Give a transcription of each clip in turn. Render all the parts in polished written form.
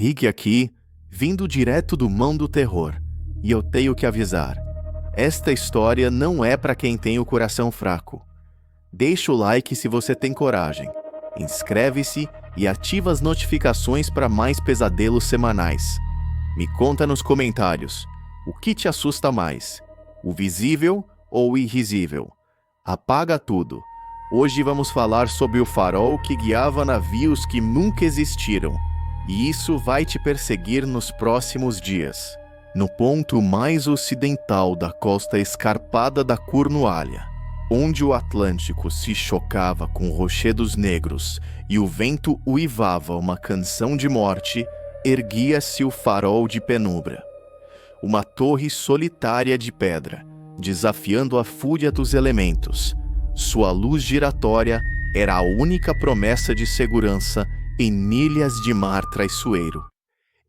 Rick aqui, vindo direto do Mão do Terror, e eu tenho que avisar, esta história não é para quem tem o coração fraco. Deixa o like se você tem coragem, inscreve-se e ativa as notificações para mais pesadelos semanais. Me conta nos comentários, o que te assusta mais, o visível ou o irrisível? Apaga tudo. Hoje vamos falar sobre o farol que guiava navios que nunca existiram. E isso vai te perseguir nos próximos dias. No ponto mais ocidental da costa escarpada da Cornualha, onde o Atlântico se chocava com rochedos negros e o vento uivava uma canção de morte, erguia-se o farol de Penumbra. Uma torre solitária de pedra, desafiando a fúria dos elementos. Sua luz giratória era a única promessa de segurança em ilhas de mar traiçoeiro.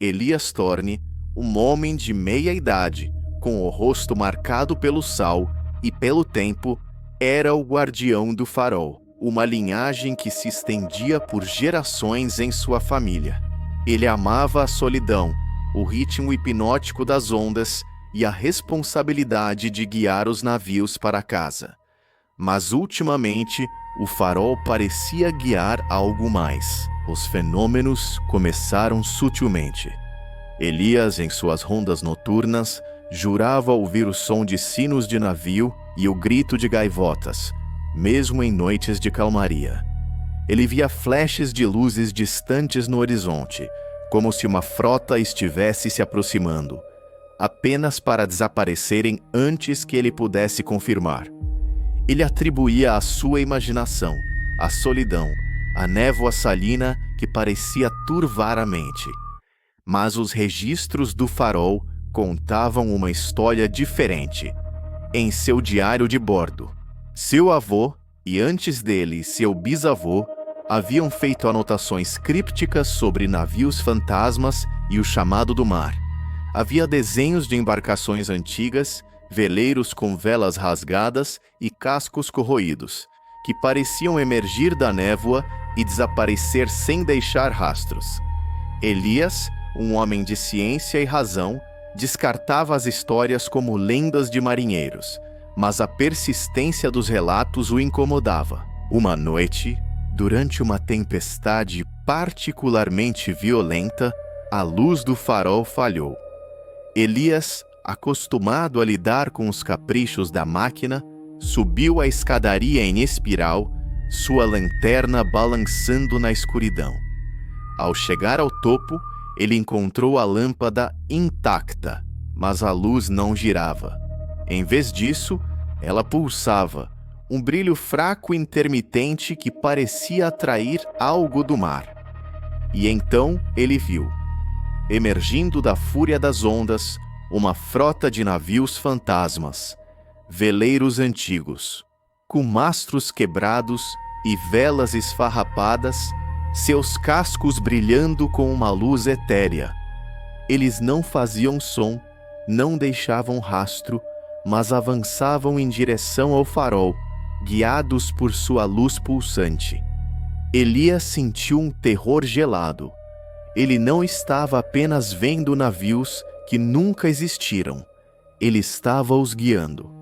Elias Thorne, um homem de meia-idade, com o rosto marcado pelo sal e pelo tempo, era o guardião do farol, uma linhagem que se estendia por gerações em sua família. Ele amava a solidão, o ritmo hipnótico das ondas e a responsabilidade de guiar os navios para casa. Mas ultimamente, o farol parecia guiar algo mais. Os fenômenos começaram sutilmente. Elias, em suas rondas noturnas, jurava ouvir o som de sinos de navio e o grito de gaivotas, mesmo em noites de calmaria. Ele via flashes de luzes distantes no horizonte, como se uma frota estivesse se aproximando, apenas para desaparecerem antes que ele pudesse confirmar. Ele atribuía à sua imaginação, à solidão, a névoa salina que parecia turvar a mente. Mas os registros do farol contavam uma história diferente. Em seu diário de bordo, seu avô e antes dele seu bisavô haviam feito anotações crípticas sobre navios fantasmas e o chamado do mar. Havia desenhos de embarcações antigas, veleiros com velas rasgadas e cascos corroídos, que pareciam emergir da névoa e desaparecer sem deixar rastros. Elias, um homem de ciência e razão, descartava as histórias como lendas de marinheiros, mas a persistência dos relatos o incomodava. Uma noite, durante uma tempestade particularmente violenta, a luz do farol falhou. Elias, acostumado a lidar com os caprichos da máquina, subiu a escadaria em espiral, sua lanterna balançando na escuridão. Ao chegar ao topo, ele encontrou a lâmpada intacta, mas a luz não girava. Em vez disso, ela pulsava, um brilho fraco e intermitente que parecia atrair algo do mar. E então ele viu, emergindo da fúria das ondas, uma frota de navios fantasmas, veleiros antigos, com mastros quebrados e velas esfarrapadas, seus cascos brilhando com uma luz etérea. Eles não faziam som, não deixavam rastro, mas avançavam em direção ao farol, guiados por sua luz pulsante. Elias sentiu um terror gelado. Ele não estava apenas vendo navios que nunca existiram. Ele estava os guiando.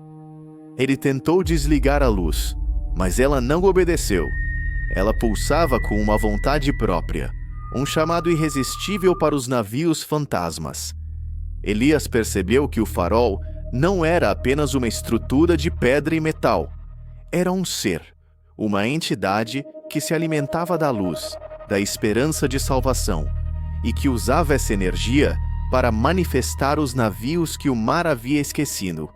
Ele tentou desligar a luz, mas ela não obedeceu. Ela pulsava com uma vontade própria, um chamado irresistível para os navios fantasmas. Elias percebeu que o farol não era apenas uma estrutura de pedra e metal. Era um ser, uma entidade que se alimentava da luz, da esperança de salvação, e que usava essa energia para manifestar os navios que o mar havia esquecido.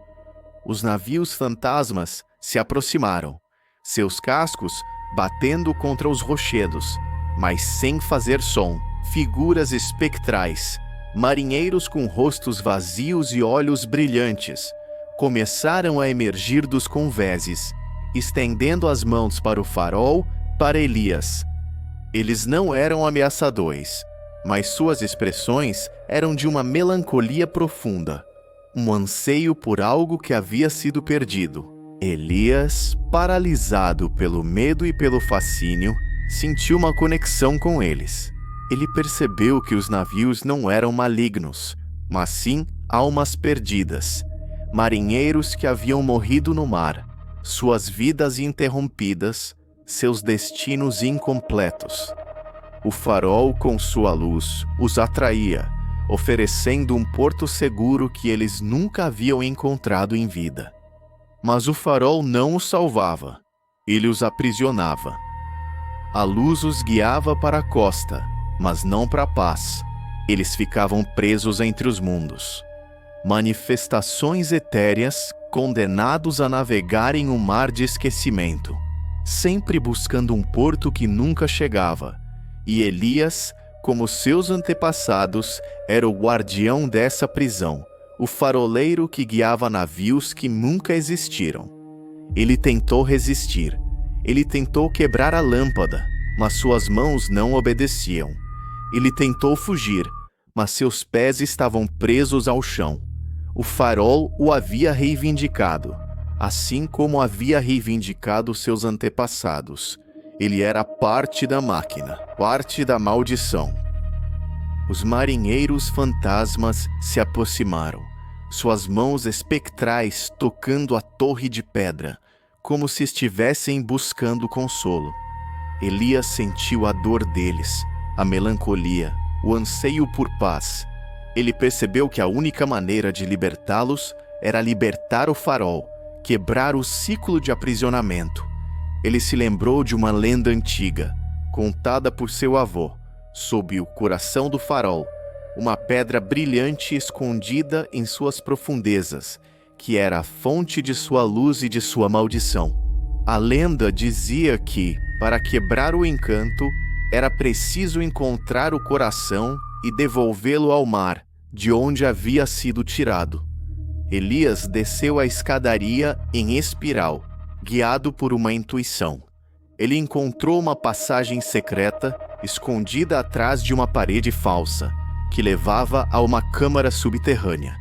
Os navios fantasmas se aproximaram, seus cascos batendo contra os rochedos, mas sem fazer som. Figuras espectrais, marinheiros com rostos vazios e olhos brilhantes, começaram a emergir dos convéses, estendendo as mãos para o farol, para Elias. Eles não eram ameaçadores, mas suas expressões eram de uma melancolia profunda, um anseio por algo que havia sido perdido. Elias, paralisado pelo medo e pelo fascínio, sentiu uma conexão com eles. Ele percebeu que os navios não eram malignos, mas sim almas perdidas, marinheiros que haviam morrido no mar, suas vidas interrompidas, seus destinos incompletos. O farol, com sua luz, os atraía, oferecendo um porto seguro que eles nunca haviam encontrado em vida. Mas o farol não os salvava, ele os aprisionava. A luz os guiava para a costa, mas não para a paz. Eles ficavam presos entre os mundos. Manifestações etéreas, condenados a navegar em um mar de esquecimento, sempre buscando um porto que nunca chegava. E Elias, como seus antepassados, era o guardião dessa prisão, o faroleiro que guiava navios que nunca existiram. Ele tentou resistir. Ele tentou quebrar a lâmpada, mas suas mãos não obedeciam. Ele tentou fugir, mas seus pés estavam presos ao chão. O farol o havia reivindicado, assim como havia reivindicado seus antepassados. Ele era parte da máquina, parte da maldição. Os marinheiros fantasmas se aproximaram, suas mãos espectrais tocando a torre de pedra, como se estivessem buscando consolo. Elias sentiu a dor deles, a melancolia, o anseio por paz. Ele percebeu que a única maneira de libertá-los era libertar o farol, quebrar o ciclo de aprisionamento. Ele se lembrou de uma lenda antiga, contada por seu avô, sob o coração do farol, uma pedra brilhante escondida em suas profundezas, que era a fonte de sua luz e de sua maldição. A lenda dizia que, para quebrar o encanto, era preciso encontrar o coração e devolvê-lo ao mar, de onde havia sido tirado. Elias desceu a escadaria em espiral, guiado por uma intuição. Ele encontrou uma passagem secreta, escondida atrás de uma parede falsa, que levava a uma câmara subterrânea.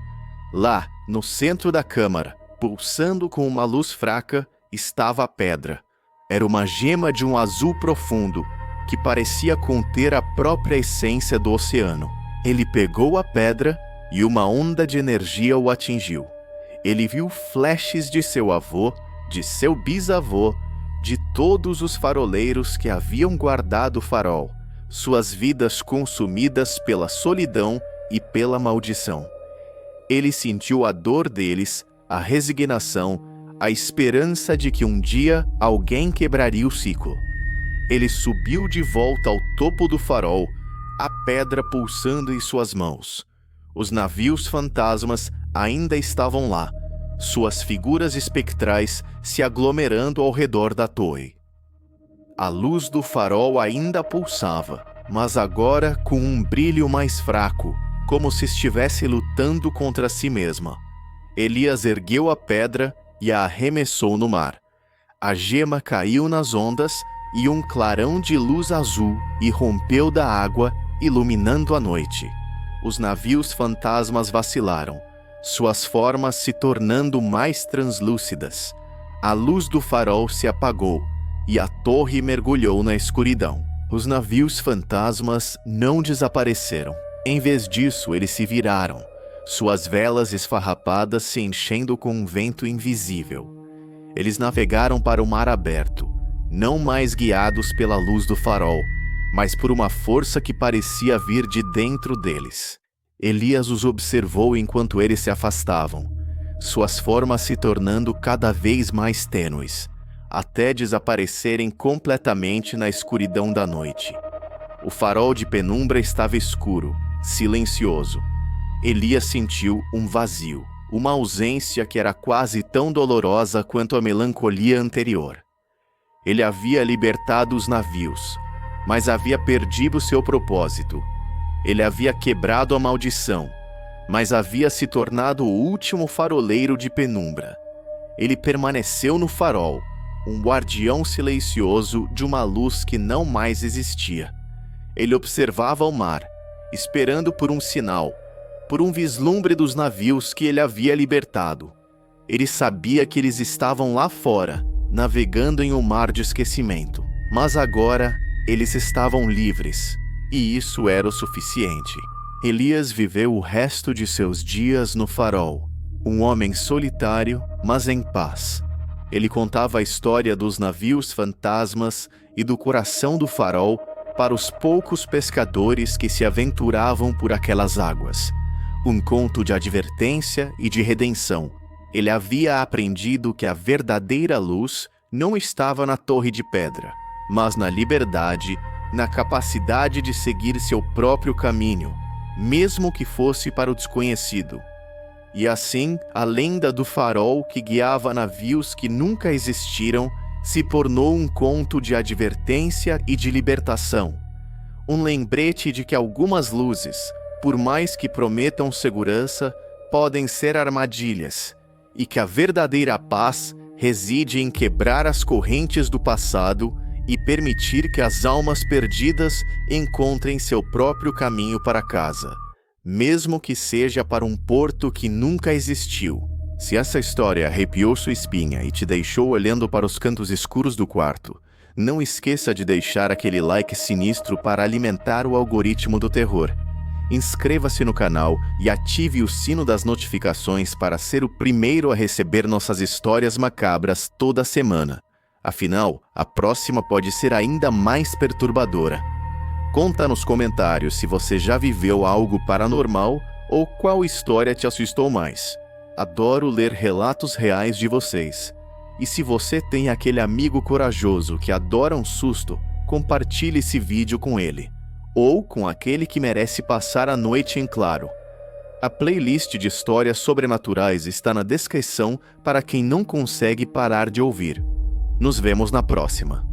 Lá, no centro da câmara, pulsando com uma luz fraca, estava a pedra. Era uma gema de um azul profundo, que parecia conter a própria essência do oceano. Ele pegou a pedra e uma onda de energia o atingiu. Ele viu flashes de seu avô, de seu bisavô, de todos os faroleiros que haviam guardado o farol, suas vidas consumidas pela solidão e pela maldição. Ele sentiu a dor deles, a resignação, a esperança de que um dia alguém quebraria o ciclo. Ele subiu de volta ao topo do farol, a pedra pulsando em suas mãos. Os navios fantasmas ainda estavam lá, suas figuras espectrais se aglomerando ao redor da torre. A luz do farol ainda pulsava, mas agora com um brilho mais fraco, como se estivesse lutando contra si mesma. Elias ergueu a pedra e a arremessou no mar. A gema caiu nas ondas e um clarão de luz azul irrompeu da água, iluminando a noite. Os navios fantasmas vacilaram, suas formas se tornando mais translúcidas. A luz do farol se apagou e a torre mergulhou na escuridão. Os navios fantasmas não desapareceram. Em vez disso, eles se viraram, suas velas esfarrapadas se enchendo com um vento invisível. Eles navegaram para o mar aberto, não mais guiados pela luz do farol, mas por uma força que parecia vir de dentro deles. Elias os observou enquanto eles se afastavam, suas formas se tornando cada vez mais tênues, até desaparecerem completamente na escuridão da noite. O farol de penumbra estava escuro, silencioso. Elias sentiu um vazio, uma ausência que era quase tão dolorosa quanto a melancolia anterior. Ele havia libertado os navios, mas havia perdido seu propósito. Ele havia quebrado a maldição, mas havia se tornado o último faroleiro de penumbra. Ele permaneceu no farol, um guardião silencioso de uma luz que não mais existia. Ele observava o mar, esperando por um sinal, por um vislumbre dos navios que ele havia libertado. Ele sabia que eles estavam lá fora, navegando em um mar de esquecimento. Mas agora, eles estavam livres, E isso era o suficiente. Elias viveu o resto de seus dias no farol, um homem solitário, mas em paz. Ele contava a história dos navios fantasmas e do coração do farol para os poucos pescadores que se aventuravam por aquelas águas. Um conto de advertência e de redenção. Ele havia aprendido que a verdadeira luz não estava na torre de pedra, mas na liberdade, na capacidade de seguir seu próprio caminho, mesmo que fosse para o desconhecido. E assim, a lenda do farol que guiava navios que nunca existiram se tornou um conto de advertência e de libertação. Um lembrete de que algumas luzes, por mais que prometam segurança, podem ser armadilhas, e que a verdadeira paz reside em quebrar as correntes do passado e permitir que as almas perdidas encontrem seu próprio caminho para casa, mesmo que seja para um porto que nunca existiu. Se essa história arrepiou sua espinha e te deixou olhando para os cantos escuros do quarto, não esqueça de deixar aquele like sinistro para alimentar o algoritmo do terror. Inscreva-se no canal e ative o sino das notificações para ser o primeiro a receber nossas histórias macabras toda semana. Afinal, a próxima pode ser ainda mais perturbadora. Conta nos comentários se você já viveu algo paranormal ou qual história te assustou mais. Adoro ler relatos reais de vocês. E se você tem aquele amigo corajoso que adora um susto, compartilhe esse vídeo com ele. Ou com aquele que merece passar a noite em claro. A playlist de histórias sobrenaturais está na descrição para quem não consegue parar de ouvir. Nos vemos na próxima.